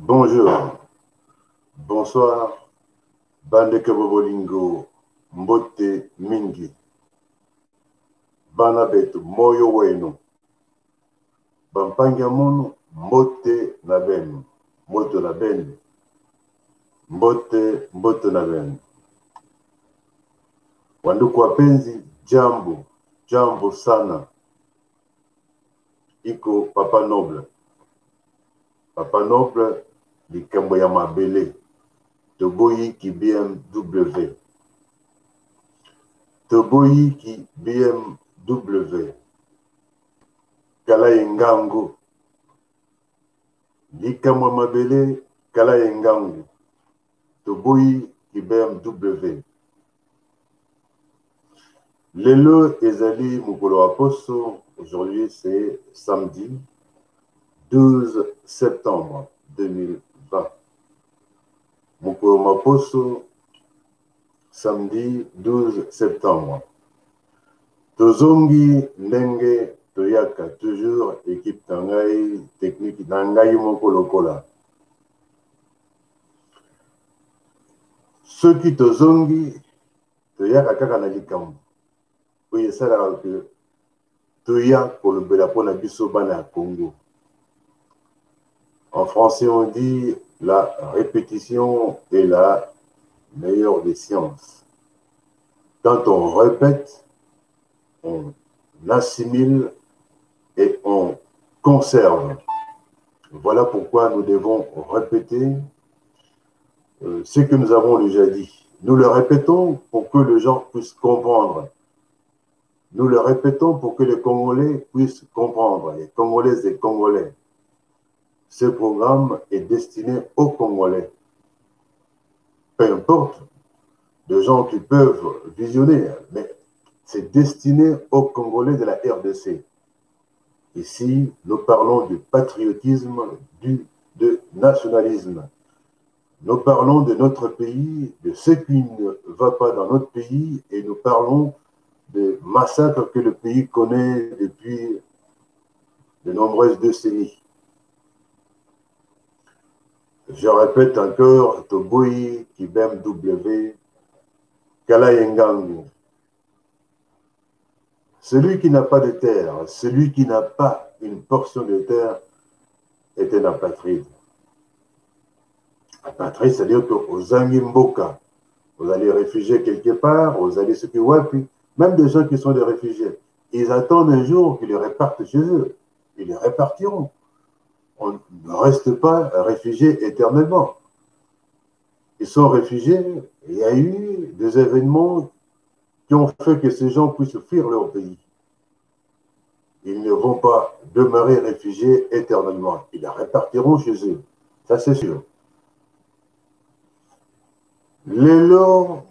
Bonjour, bonsoir, bande Bolingo, mbote mingi, bana betu, moyo wenu, bampanga munu, mbote na benu, moto na benu, mbote na benu. Wanduku wapenzi, jambo sana, iko Papa Noble. Papa Noble, likambo ya mabele, toboyi ki BMW. Toboyi ki BMW. Kala yengangu. Likambo ya mabele, kala yengangu. Toboyi ki BMW. Lelo ezali mukolo wa poso. Aujourd'hui c'est samedi 12 septembre 2020. Mukolo Maposo, samedi 12 septembre. Tozongi ndenge toyaka, toujours équipe tangai, technique tangai moko lokola. Ceux qui tozongi toyaka kaka na likambo. Oye sala que toya kolobela pona biso bana ya Congo. En français, on dit la répétition est la meilleure des sciences. Quand on répète, on assimile et on conserve. Voilà pourquoi nous devons répéter ce que nous avons déjà dit. Nous le répétons pour que les gens puissent comprendre. Nous le répétons pour que les Congolais puissent comprendre, les Congolaises et Congolais. Ce programme est destiné aux Congolais. Peu importe, de gens qui peuvent visionner, mais c'est destiné aux Congolais de la RDC. Ici, nous parlons du patriotisme, de nationalisme. Nous parlons de notre pays, de ce qui ne va pas dans notre pays, et nous parlons des massacres que le pays connaît depuis de nombreuses décennies. Je répète encore, Toboyi, Kibem W, Kalayengangu. Celui qui n'a pas de terre, celui qui n'a pas une portion de terre est un apatride. Apatride, c'est-à-dire qu'aux Mboka, vous allez réfugier quelque part, vous allez ce qui wapi, même des gens qui sont des réfugiés, ils attendent un jour qu'ils les répartent chez eux. Ils les répartiront. On ne reste pas réfugiés éternellement. Ils sont réfugiés, il y a eu des événements qui ont fait que ces gens puissent fuir leur pays. Ils ne vont pas demeurer réfugiés éternellement. Ils la répartiront chez eux. Ça, c'est sûr. Lelo,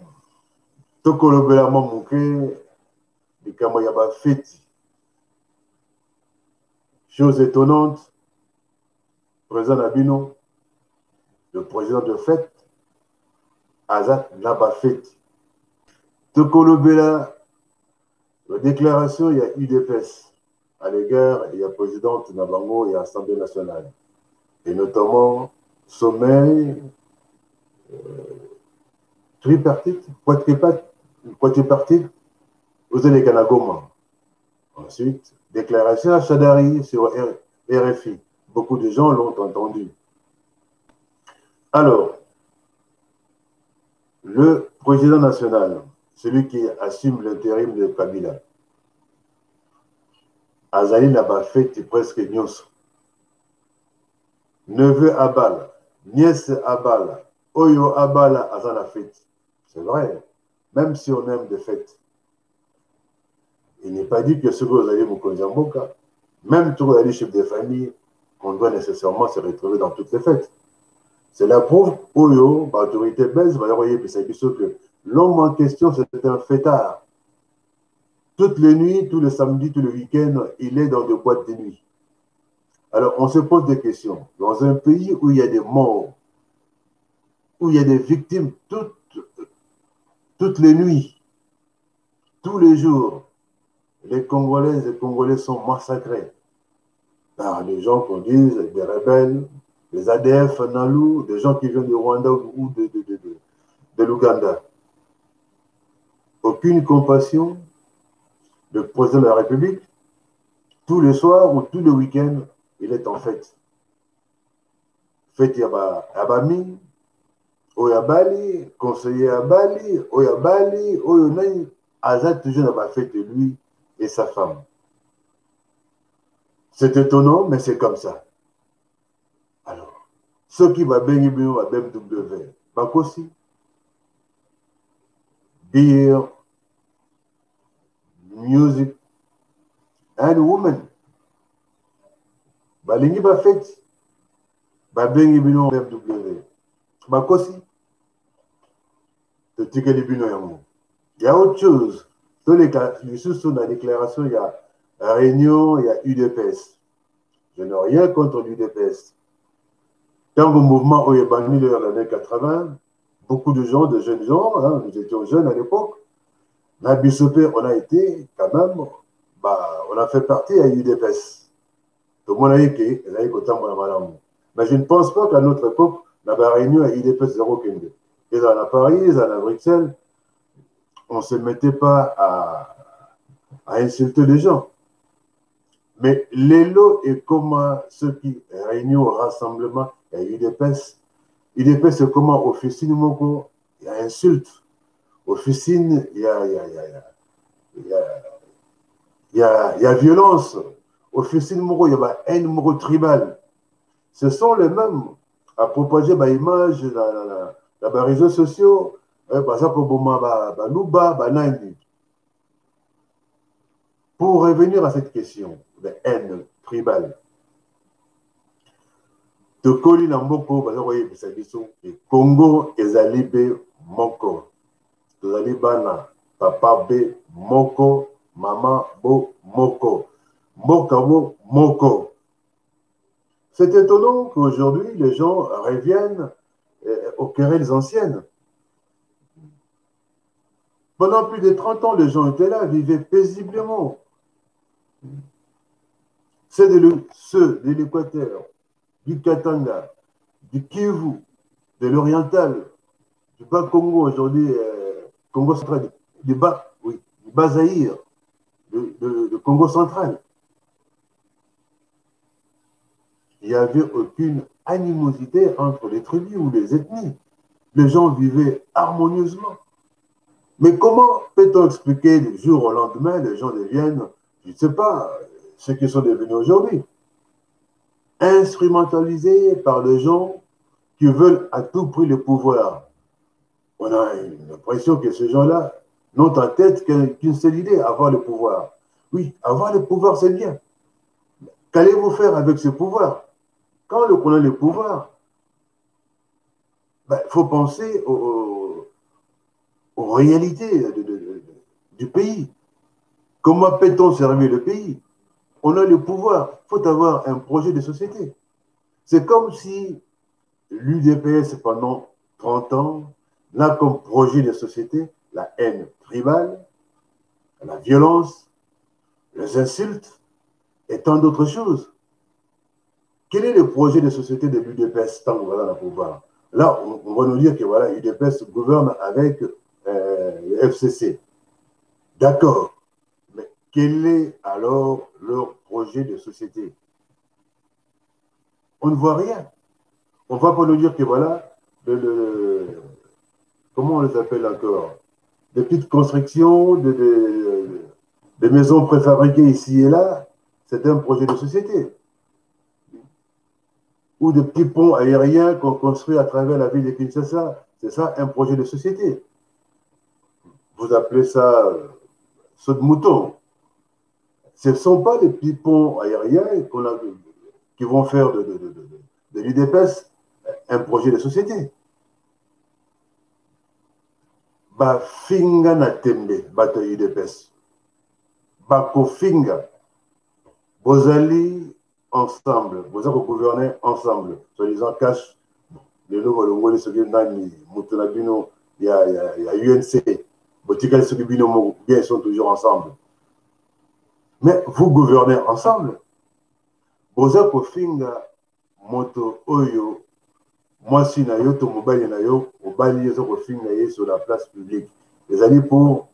tokolobela mamuke, likamoyaba feti. Chose étonnante, président Nabino, le président de fête, Azat Nabafeti. Tokolobela, la déclaration, il y a UDPS. À l'égard, il y a présidente Nabango et Assemblée nationale. Et notamment, sommet tripartite, quadripartite, aux Kanagoma. Ensuite, déclaration à Chadari sur RFI. Beaucoup de gens l'ont entendu. Alors, le président national, celui qui assume l'intérim de Kabila, Azali Nabafeti presque nyonso. Neveu Abala, nièce Abala, Oyo Abala Azana fête. C'est vrai, même si on aime des fêtes. Il n'est pas dit que ce que vous allez vous Mboka, même tous les chefs de famille, qu'on doit nécessairement se retrouver dans toutes les fêtes. C'est la preuve, Oyo, l'autorité belge, va y que l'homme en question, c'est un fêtard. Toutes les nuits, tous les samedis, tous les week-ends, il est dans des boîtes de nuit. Alors, on se pose des questions. Dans un pays où il y a des morts, où il y a des victimes toutes les nuits, tous les jours, les Congolaises et Congolais sont massacrés par des gens qu'on dise des rebelles, les ADF Nalu, des gens qui viennent du Rwanda ou de l'Ouganda. Aucune compassion. Le président de la République, tous les soirs ou tous les week-ends, il est en fête. Fête à Bami, à Bali, conseiller à Bali, à Bali, Nani, Azat toujours n'a pas fête lui et sa femme. C'est étonnant, mais c'est comme ça. Alors, ceux qui va bien à BMW, Bakosi, beer, music, and women. Balingi ba fête, ba bengi bino BMW. Bakosi, te tique les bino yamo. Il y a autre chose. Dans les cas, sous la déclaration, il y a Réunion, il y a UDPS. Je n'ai rien contre l'UDPS. Dans le mouvement où il y a banni dans les années 80, beaucoup de gens, de jeunes gens, hein, nous étions jeunes à l'époque, la BSOP, on a été quand même, on a fait partie à l'UDPS. Tout le monde a dit que mais je ne pense pas qu'à notre époque, la Réunion à l'UDPS 0,2. Ils en à Paris, ils en à Bruxelles, on ne se mettait pas à insulter les gens. Mais l'élo est comment ceux qui réunissent au rassemblement, il y a UDPS. UDPS, c'est comment officine, il y a insulte. Officine, il y a violence. Officine, il y a haine tribale. Ce sont les mêmes à propager des images dans les réseaux sociaux. Par exemple, pour revenir à cette question de haine tribale, de Koli Namboko, Congo ezali be moko. Tozali bana, papa be moko, maman bo moko. Mboka bo moko. C'est étonnant qu'aujourd'hui, les gens reviennent aux querelles anciennes. Pendant plus de 30 ans, les gens étaient là, vivaient paisiblement. Ceux de l'Équateur, du Katanga, du Kivu, de l'Oriental, du Bas-Congo aujourd'hui, Congo central, du Bas-Zaïre, de Congo central. Il n'y avait aucune animosité entre les tribus ou les ethnies. Les gens vivaient harmonieusement. Mais comment peut-on expliquer du jour au lendemain, les gens deviennent, je ne sais pas, ceux qui sont devenus aujourd'hui, instrumentalisés par des gens qui veulent à tout prix le pouvoir. On a l'impression que ces gens-là n'ont en tête qu'une seule idée, avoir le pouvoir. Oui, avoir le pouvoir, c'est bien. Qu'allez-vous faire avec ce pouvoir? Quand on a le pouvoir, il faut penser aux réalités du pays. Comment peut-on servir le pays? On a le pouvoir, il faut avoir un projet de société. C'est comme si l'UDPS, pendant 30 ans, n'a comme projet de société la haine tribale, la violence, les insultes et tant d'autres choses. Quel est le projet de société de l'UDPS tant qu'on va dans le pouvoir? Là, on va nous dire que voilà, l'UDPS gouverne avec le FCC. D'accord. Mais quel est alors leur projet de société? On ne voit rien. On va pas nous dire que voilà, comment on les appelle encore? Des petites constructions, des maisons préfabriquées ici et là, c'est un projet de société. Ou des petits ponts aériens qu'on construit à travers la ville de Kinshasa, c'est ça un projet de société. Vous appelez ça saut de mouton. Ce ne sont pas les petits ponts aériens qui vont faire de l'UDPS un projet de société. Ba finga na tembe bato UDPS. Bako finga. Bozali ensemble. Vous avez gouverné ensemble. Soi-disant cash. Les nouveaux Longolais se viennent nani. Moutonabino. Il y a UNC. Botikal Sogibino, ils sont toujours ensemble. Mais vous gouvernez ensemble. Boza Kofinga moto oyo mwasi na yo to mobali na yo obali ezo kofinga ye sur la place publique ezali pour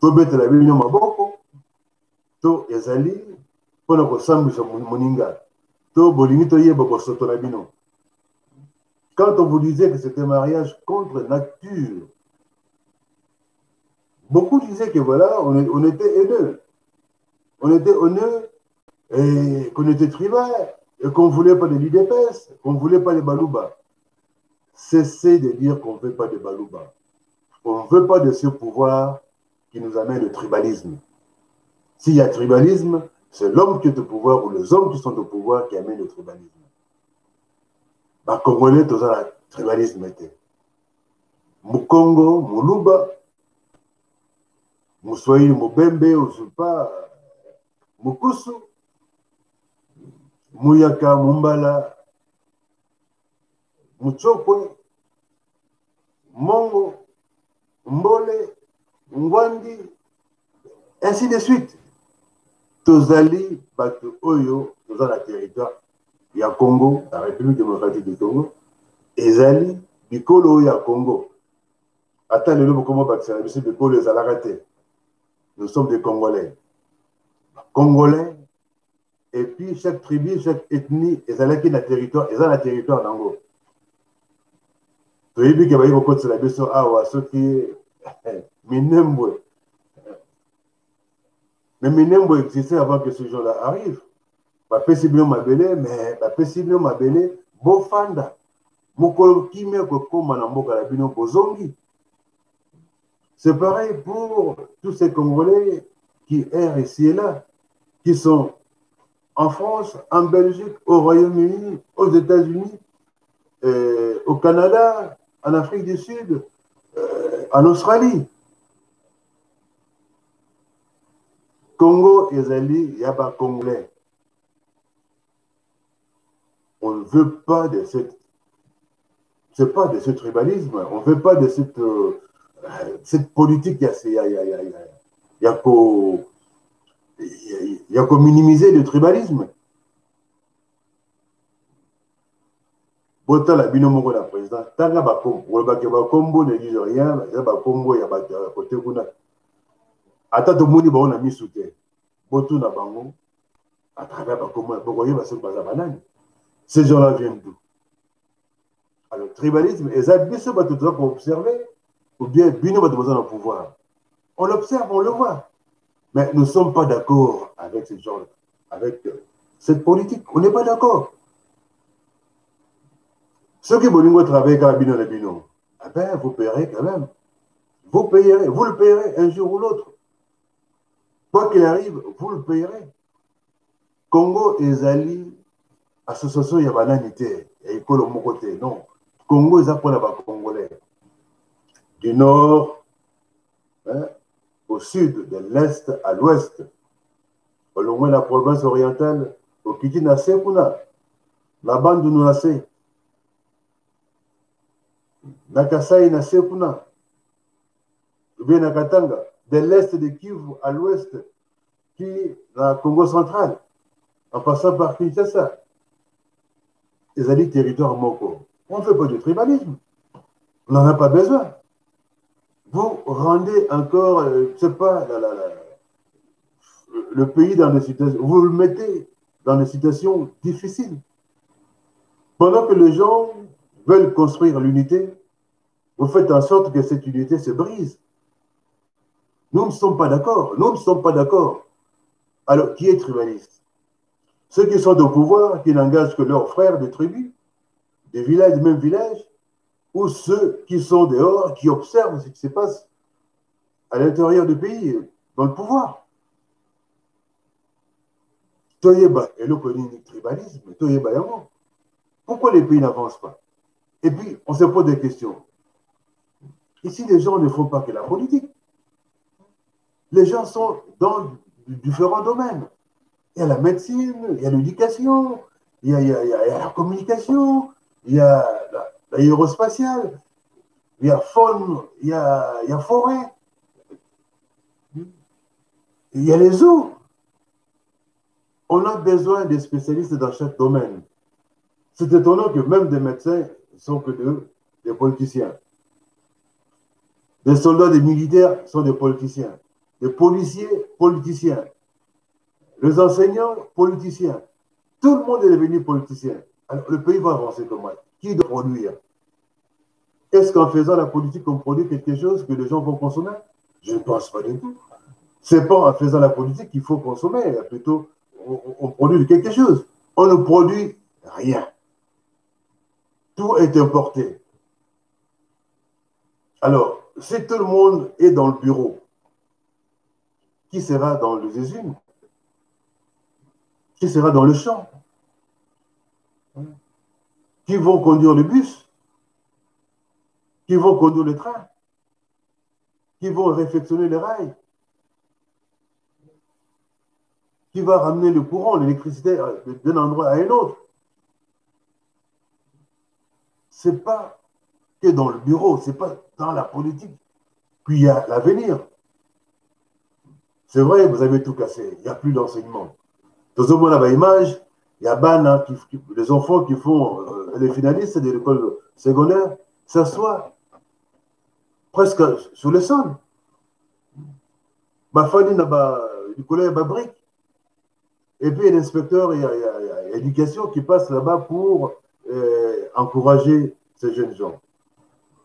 tobetela bino maboko to ezali mpona kosambwisa moninga to bolingi toyeba bosoto na bino. Quand on vous disait que c'était un mariage contre nature, beaucoup disaient que voilà, on était haineux. On était honneux et qu'on était tribal et qu'on ne voulait pas de l'IDPS, qu'on ne voulait pas les Balouba. Cessez de dire qu'on ne veut pas de Balouba. On ne veut pas de ce pouvoir qui nous amène le tribalisme. S'il y a tribalisme, c'est l'homme qui est au pouvoir ou les hommes qui sont au pouvoir qui amènent le tribalisme. Bah, Congolais, tout ça, le tribalisme était. Mukongo, Muluba, Moussoïli, Mubembe, Ozupa, Mukusu, Muyaka, Mumbala, Muchokwe, Mongo, Mbole, Ngwandi, ainsi de suite. Tozali, Batu Oyo, dans la territoire, il y a Congo, la République démocratique du Congo, Ezali, Bikolo, il y a Congo. Attends, le nom comment bâtir, monsieur Bikolo, les a raté. Nous sommes des Congolais. Congolais, et puis chaque tribu, chaque ethnie, Ezali qui est dans le territoire, ils ont le territoire d'Ango. Tu as vu qu'il y a beaucoup de la question, ce qui est Minembwe. Mais Minembwe existait avant que ce jour-là arrive. Bapesibino Mabele, mais Bapesibino Mabele, Bofanda. Mokolo Kimia Kokoma Namboka Labino Bozongi. C'est pareil pour tous ces Congolais qui errent ici et là, qui sont en France, en Belgique, au Royaume-Uni, aux États-Unis, au Canada, en Afrique du Sud, en Australie. Congo, Ezali, Yaba Congolais. On ne veut pas de cette... C'est pas de ce tribalisme, on ne veut pas de cette politique, il y a qu'à minimiser le tribalisme. Bota la binomo la président, tanga bakombo ne dit rien, bakombo ya côté kuna. Ata to moni ba on a mis sous terre. Botu na bango à travers bakombo, bokoye ba se baza banane. Ces gens-là viennent d'où? Alors, le tribalisme, et ça, bien sûr, on doit observer, ou bien, bien, on besoin de pouvoir. On l'observe, on le voit. Mais nous ne sommes pas d'accord avec ce genre, avec cette politique. On n'est pas d'accord. Ceux qui veulent travailler quand Bino le Bino, eh ben, vous payerez quand même. Vous payerez, vous le payerez un jour ou l'autre. Quoi qu'il arrive, vous le payerez. Congo et Zali, association Yabananité, et École Mokoté, non. Congo, ils apprennent à Congolais. Du nord au sud, de l'est à l'ouest. Au loin de la province orientale, au Kiti Nasekuna, la bande de Nunase, Nakasai Nasekuna, ou bien Nakatanga, de l'est de Kivu à l'ouest, qui la Congo central, en passant par Kinshasa. Ils ont dit territoire Moko. On ne fait pas du tribalisme. On n'en a pas besoin. Vous rendez encore, je ne sais pas, le pays dans des situations, vous le mettez dans des situations difficiles. Pendant que les gens veulent construire l'unité, vous faites en sorte que cette unité se brise. Nous ne sommes pas d'accord. Nous ne sommes pas d'accord. Alors, qui est tribaliste? Ceux qui sont au pouvoir, qui n'engagent que leurs frères de tribus, des villages, du même village, ou ceux qui sont dehors, qui observent ce qui se passe à l'intérieur du pays, dans le pouvoir. Toyeba et le tribalisme, Toyeba Yamo. Pourquoi les pays n'avancent pas? Et puis, on se pose des questions. Ici, les gens ne font pas que la politique. Les gens sont dans différents domaines. Il y a la médecine, il y a l'éducation, il y a la communication, il y a l'aérospatiale, il y a faune, il y a forêt, il y a les eaux. On a besoin des spécialistes dans chaque domaine. C'est étonnant que même des médecins ne sont que des politiciens. Des soldats, des militaires sont des politiciens. Des policiers, politiciens. Les enseignants, politiciens. Tout le monde est devenu politicien. Alors, le pays va avancer comment? Qui doit produire? Est-ce qu'en faisant la politique, on produit quelque chose que les gens vont consommer? Je ne pense pas du tout. Ce n'est pas en faisant la politique qu'il faut consommer. Plutôt, on produit quelque chose. On ne produit rien. Tout est importé. Alors, si tout le monde est dans le bureau, qui sera dans les usines? Qui sera dans le champ? Qui vont conduire le bus? Qui vont conduire le train? Qui vont réfectionner les rails? Qui va ramener le courant, l'électricité d'un endroit à un autre? Ce n'est pas que dans le bureau, ce n'est pas dans la politique. Puis il y a l'avenir. C'est vrai, vous avez tout cassé. Il n'y a plus d'enseignement. Dans un moment, image, il y a les enfants qui font les finalistes de l'école secondaire s'assoient presque sur le sol. Ma famille n'a du collège brique. Et puis, il y a l'inspecteur, il y a l'éducation qui passe là-bas pour encourager ces jeunes gens.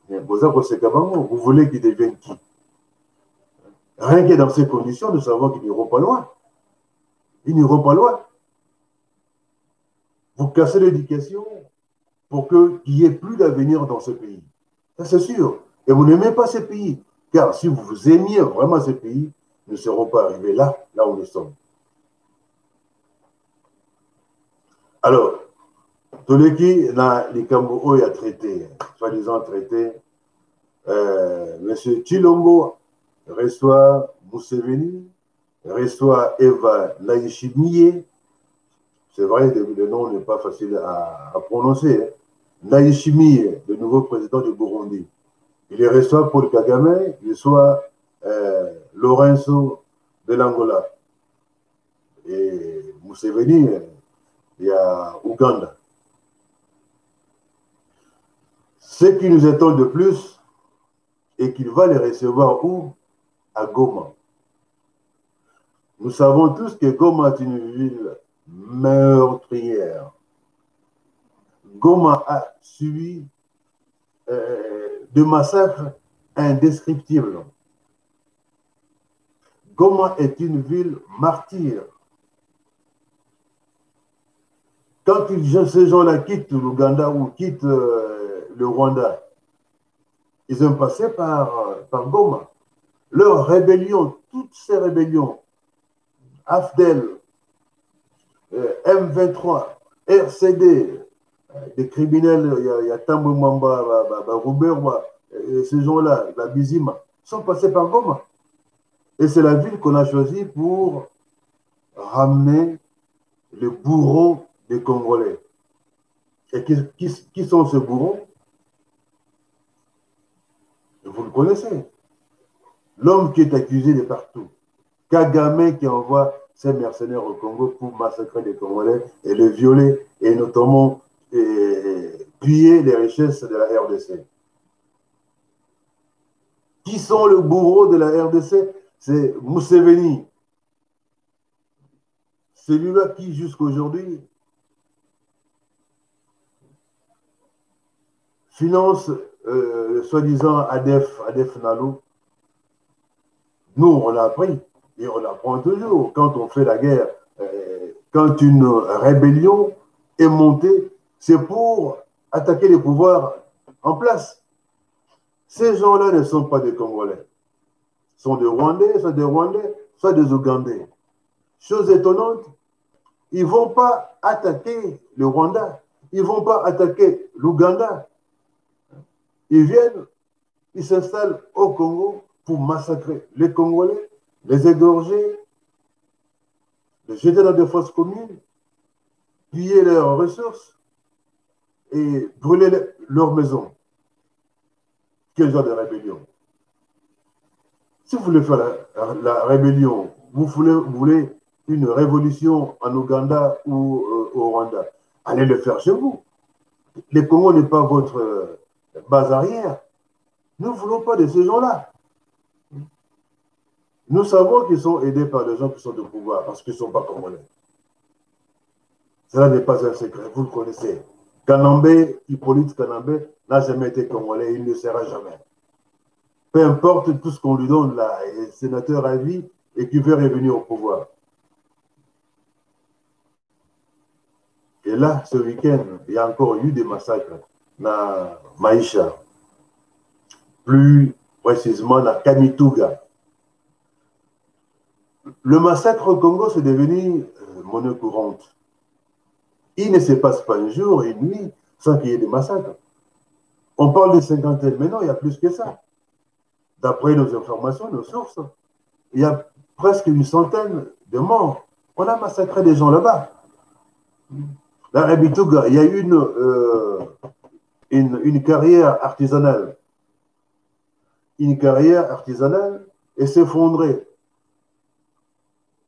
Vous voulez qu'ils deviennent qui? Rien que dans ces conditions, nous savons qu'ils n'iront pas loin. Ils n'iront pas loin. Vous cassez l'éducation pour qu'il n'y ait plus d'avenir dans ce pays. Ça, c'est sûr. Et vous n'aimez pas ce pays. Car si vous aimiez vraiment ce pays, nous ne serons pas arrivés là où nous sommes. Alors, Toleki na Likambo a traité, soi-disant traité, M. Chilombo reçoit Museveni, reçoit Eva Ndayishimiye. C'est vrai, le nom n'est pas facile à prononcer. Hein. Ndayishimiye, le nouveau président du Burundi. Il reçoit Paul Kagame, il reçoit Lorenzo de l'Angola. Et Museveni, il y a Ouganda. Ce qui nous étonne de plus est qu'il va les recevoir où? À Goma. Nous savons tous que Goma est une ville meurtrière. Goma a subi de massacres indescriptibles. Goma est une ville martyre. Quand ces gens-là quittent l'Ouganda ou quittent le Rwanda, ils ont passé par Goma. Leur rébellion, toutes ces rébellions, AFDEL, M23, RCD, des criminels, il y a Tambo Mamba, Robert, ces gens-là, la Bizima, sont passés par Goma. Et c'est la ville qu'on a choisie pour ramener le bourreau des Congolais. Et qui sont ces bourreaux? Vous le connaissez. L'homme qui est accusé de partout. Kagame qui envoie ses mercenaires au Congo pour massacrer les Congolais et les violer et notamment piller les richesses de la RDC. Qui sont le bourreau de la RDC? C'est Museveni. Celui-là qui, jusqu'aujourd'hui, finance soi-disant ADF Nalo. Nous, on a appris et on apprend toujours. Quand on fait la guerre, quand une rébellion est montée, c'est pour attaquer les pouvoirs en place. Ces gens-là ne sont pas des Congolais. Ils sont des Rwandais, soit des Ougandais. Chose étonnante, ils ne vont pas attaquer le Rwanda. Ils ne vont pas attaquer l'Ouganda. Ils viennent, ils s'installent au Congo pour massacrer les Congolais, les égorger, les jeter dans des fosses communes, piller leurs ressources et brûler leurs maisons. Quel genre de rébellion? Si vous voulez faire la rébellion, vous voulez une révolution en Ouganda ou au Rwanda, allez le faire chez vous. Le Congo n'est pas votre base arrière. Nous ne voulons pas de ces gens-là. Nous savons qu'ils sont aidés par des gens qui sont au pouvoir parce qu'ils ne sont pas congolais. Cela n'est pas un secret, vous le connaissez. Kanambe, Hippolyte Kanambe, n'a jamais été congolais, il ne le sera jamais. Peu importe tout ce qu'on lui donne là, il est sénateur à vie et qui veut revenir au pouvoir. Et là, ce week-end, il y a encore eu des massacres dans Maïcha, plus précisément dans Kamituga. Le massacre au Congo, c'est devenu monnaie courante. Il ne se passe pas un jour, une nuit, sans qu'il y ait des massacres. On parle de cinquantaine, mais non, il y a plus que ça. D'après nos informations, nos sources, il y a presque une centaine de morts. On a massacré des gens là-bas. La Rabitouga, il y a eu une carrière artisanale. Une carrière artisanale et s'effondrer.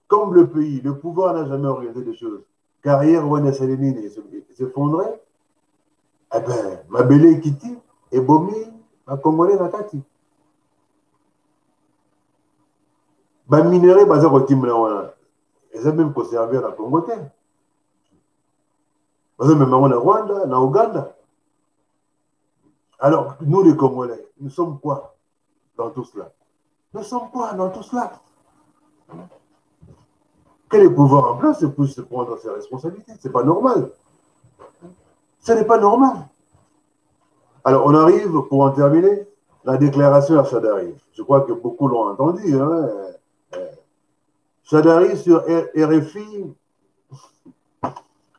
Comme le pays, le pouvoir n'a jamais organisé des choses. Carrière Wane Salenine s'effondrer. Eh bien, ma belle Kiti et Bomi, ma Congolais Nakati. Ma minerai, baza kotimla, ils ont même conservé la Congoté. Ils ont même en Rwanda, en Ouganda. Alors, nous les Congolais, nous sommes quoi dans tout cela? Nous sommes quoi dans tout cela? Que les pouvoirs en place puissent se prendre ses responsabilités. Ce n'est pas normal. Ce n'est pas normal. Alors, on arrive, pour en terminer, la déclaration à Chadari. Je crois que beaucoup l'ont entendu. Hein? Chadari sur RFI,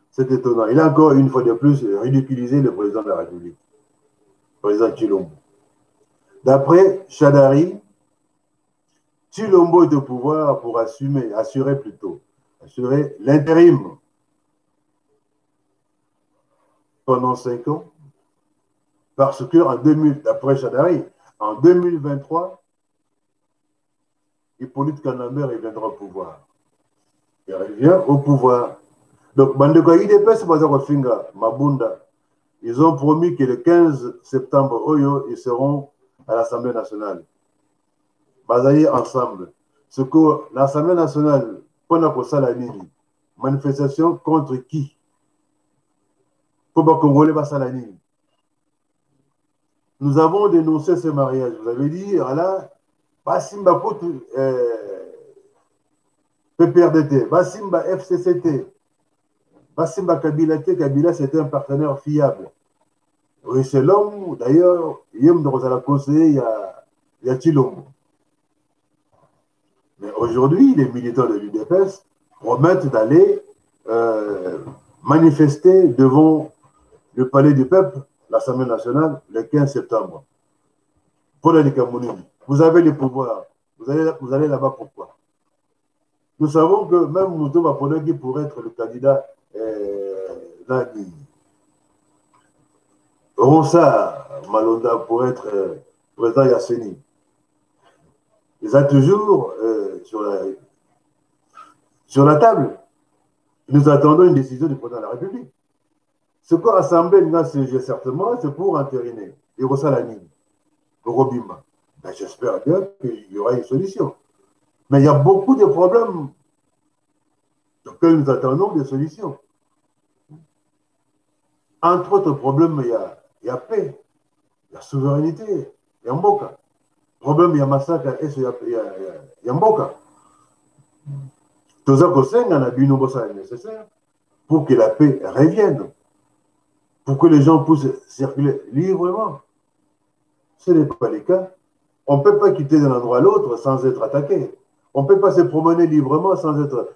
c'est étonnant. Il a encore une fois de plus ridiculisé le président de la République, le président Tshilombo. D'après Chadari, Tshilombo est au pouvoir pour assurer l'intérim pendant 5 ans, parce que d'après Chadari, en 2023, Hippolyte Kanambe reviendra au pouvoir. Il revient au pouvoir. Donc, Bandeko IDPS, Mabunda, ils ont promis que le 15 septembre, ils seront à l'Assemblée nationale. Basaillés ensemble. Ce que l'Assemblée nationale, pendant Salanini, manifestation contre qui? Pour Congolais Salanini. Nous avons dénoncé ce mariage. Vous avez dit, voilà, Basimba PPRDT, Basimba FCCT, Basimba Kabila T, Kabila c'était un partenaire fiable. Oui, c'est l'homme, d'ailleurs, Yem de Rosala conseillé, il y a Tshilombo. Mais aujourd'hui, les militants de l'UDPS promettent d'aller manifester devant le palais du peuple, l'Assemblée nationale, le 15 septembre. Pour les Camerounais, vous avez les pouvoirs. Vous allez là-bas pourquoi? Nous savons que même Moutou Bapodogui pourrait être le candidat Ronsard Malonda pourrait être président Yasseni. Ils ont toujours sur la table. Nous attendons une décision du président de la République. Ce qu'on l'Assemblée n'a siégé certainement, c'est pour entériner. Et Rossalani, Robimba. Ben, j'espère bien qu'il y aura une solution. Mais il y a beaucoup de problèmes auxquels nous attendons des solutions. Entre autres problèmes, il y a paix, il y a souveraineté, il y a Mboka. Problème, il y a massacre, il y a Mboka. Tout ça, c'est nécessaire pour que la paix revienne, pour que les gens puissent circuler librement. Ce n'est pas le cas. On ne peut pas quitter d'un endroit à l'autre sans être attaqué. On ne peut pas se promener librement sans être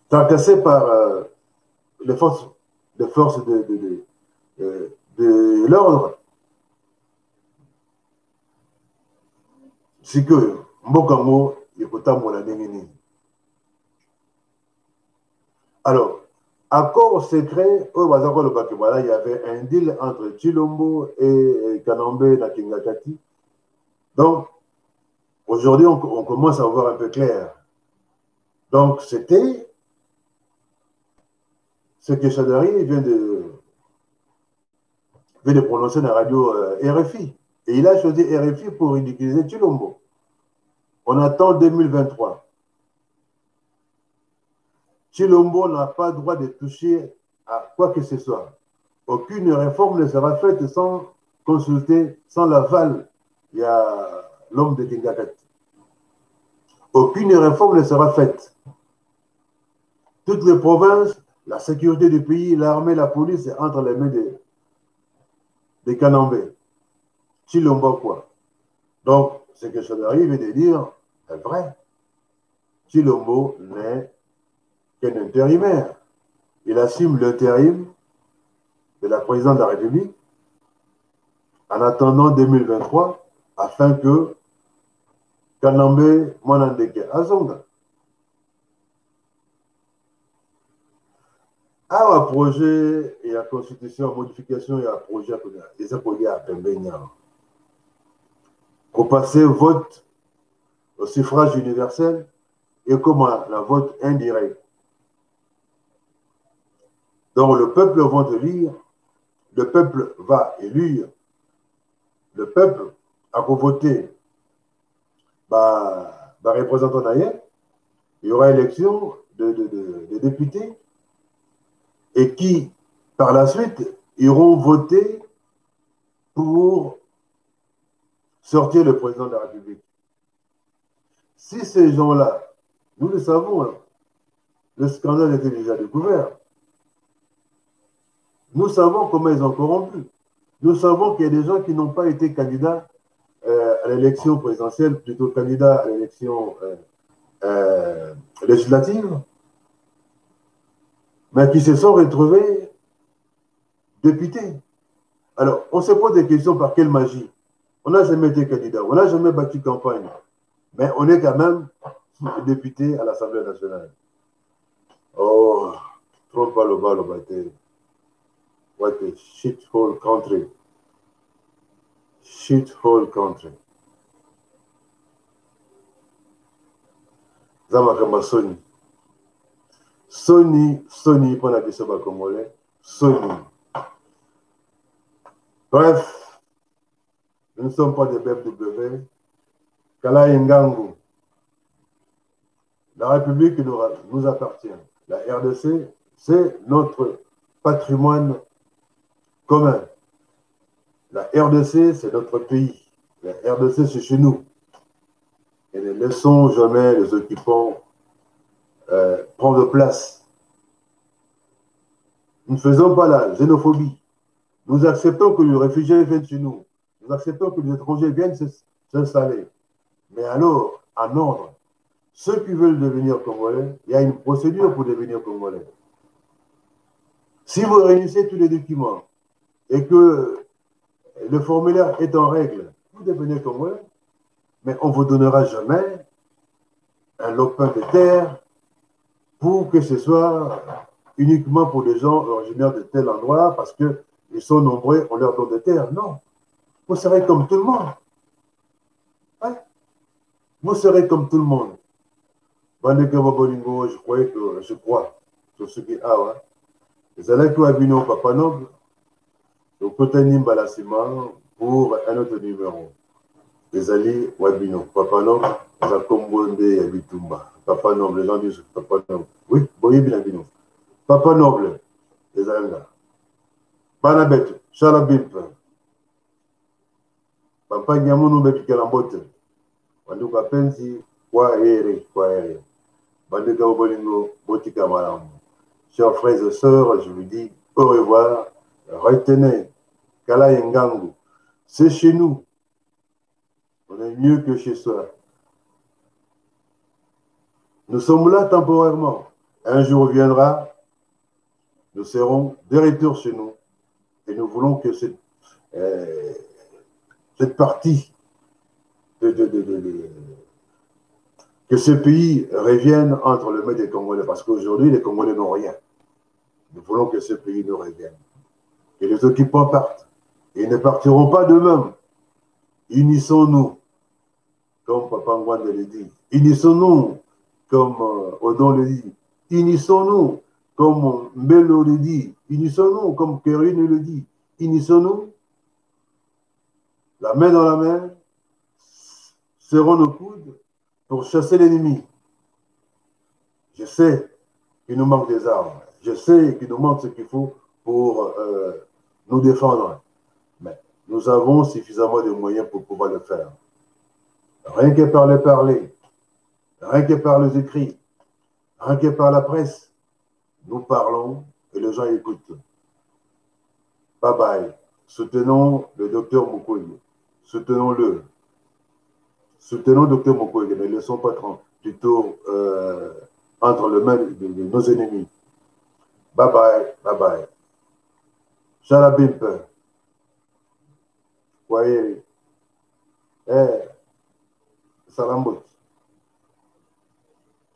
tracassé par les forces de l'ordre. C'est que Mbokango, il faut la déminer. Alors, accord secret, il y avait un deal entre Tshilombo et Kanambe et Kingakati. Donc, aujourd'hui, on commence à voir un peu clair. Donc, c'était ce que Chadari vient de prononcer dans la radio RFI. Et il a choisi RFI pour ridiculiser Tshilombo. On attend 2023. Tshilombo n'a pas le droit de toucher à quoi que ce soit. Aucune réforme ne sera faite sans consulter, sans l'aval. Il y a l'homme de Kingakat. Aucune réforme ne sera faite. Toutes les provinces, la sécurité du pays, l'armée, la police, c'est entre les mains des Kanambé. Tshilombo quoi. Donc, ce que Chadari vient de dire est vrai. Tshilombo n'est qu'un intérimaire. Il assume l'intérim de la présidente de la République en attendant 2023 afin que Kanambé Mwanandeke Azonga. Un projet et la constitution, modification et un projet des appelés à Pembenya. Pour passer au vote au suffrage universel et comme un vote indirect. Donc le peuple va élire, le peuple va élire, le peuple a voté représentant d'ailleurs, il y aura élection de députés et qui, par la suite, iront voter pour sortir le président de la République. Si ces gens-là, nous le savons, hein, le scandale était déjà découvert. Nous savons comment ils ont corrompu. Nous savons qu'il y a des gens qui n'ont pas été candidats à l'élection présidentielle, plutôt candidats à l'élection législative, mais qui se sont retrouvés députés. Alors, on se pose des questions par quelle magie? On n'a jamais été candidat, on n'a jamais battu campagne, mais on est quand même député à l'Assemblée nationale. Oh, trop pas le bas, le bâté. What a shithole country. Shithole country. Zamakamba Sony. Sony, pour la question congolais. Sony. Bref, nous ne sommes pas des BFW. Kala Ngangu. La République nous appartient. La RDC, c'est notre patrimoine commun. La RDC, c'est notre pays. La RDC, c'est chez nous. Et ne laissons jamais les occupants prendre place. Nous ne faisons pas la xénophobie. Nous acceptons que les réfugiés viennent chez nous. Nous acceptons que les étrangers viennent s'installer. Mais alors, en ordre, ceux qui veulent devenir Congolais, il y a une procédure pour devenir Congolais. Si vous réunissez tous les documents et que le formulaire est en règle, vous devenez Congolais, mais on ne vous donnera jamais un lopin de terre pour que ce soit uniquement pour des gens originaires de tel endroit, parce qu'ils sont nombreux, on leur donne des terres. Non. Vous serez comme tout le monde. Ouais. Vous serez comme tout le monde. Je crois, sur ce qui a, ouais. Les allez qui ont Papa Noble, au côté Nimbalassima, pour un autre numéro. Les alliés Wabino, Papa Noble, Zakombonde et Bitumba. Papa Noble, les gens disent Papa Noble. Oui, Boye Bilabino. Papa Noble, les alliés. Banabet, Charabimp. Papa Nyamono Bepikalambote. Wanduka Pensi, Kwaere. Bandeka Obolingo, Botika Malam. Chers frères et sœurs, je vous dis au revoir. Retenez, Kala Ngangu, c'est chez nous. On est mieux que chez soi. Nous sommes là temporairement. Un jour viendra, nous serons de retour chez nous. Et nous voulons que cette partie, que ce pays revienne entre les mains des Congolais. Parce qu'aujourd'hui, les Congolais n'ont rien. Nous voulons que ce pays nous revienne. Que les occupants partent. Et ils ne partiront pas d'eux-mêmes. Unissons-nous, comme Papa Ngwanda le dit. Unissons-nous, comme Odon le dit. Unissons-nous, comme Mbelo le dit, unissons-nous, comme Kerine le dit, unissons-nous, la main dans la main, serrons nos coudes pour chasser l'ennemi. Je sais qu'il nous manque des armes. Je sais qu'il nous manque ce qu'il faut pour nous défendre. Mais nous avons suffisamment de moyens pour pouvoir le faire. Rien que par le parler, rien que par les écrits, rien que par la presse, nous parlons et les gens écoutent. Bye bye. Soutenons le docteur Mukwege. Soutenons-le. Soutenons le docteur Mukwege. Ne le laissons pas plutôt entre les mains de nos ennemis. Bye bye. Bye bye. Shalabimpe. Voyez. Salambot.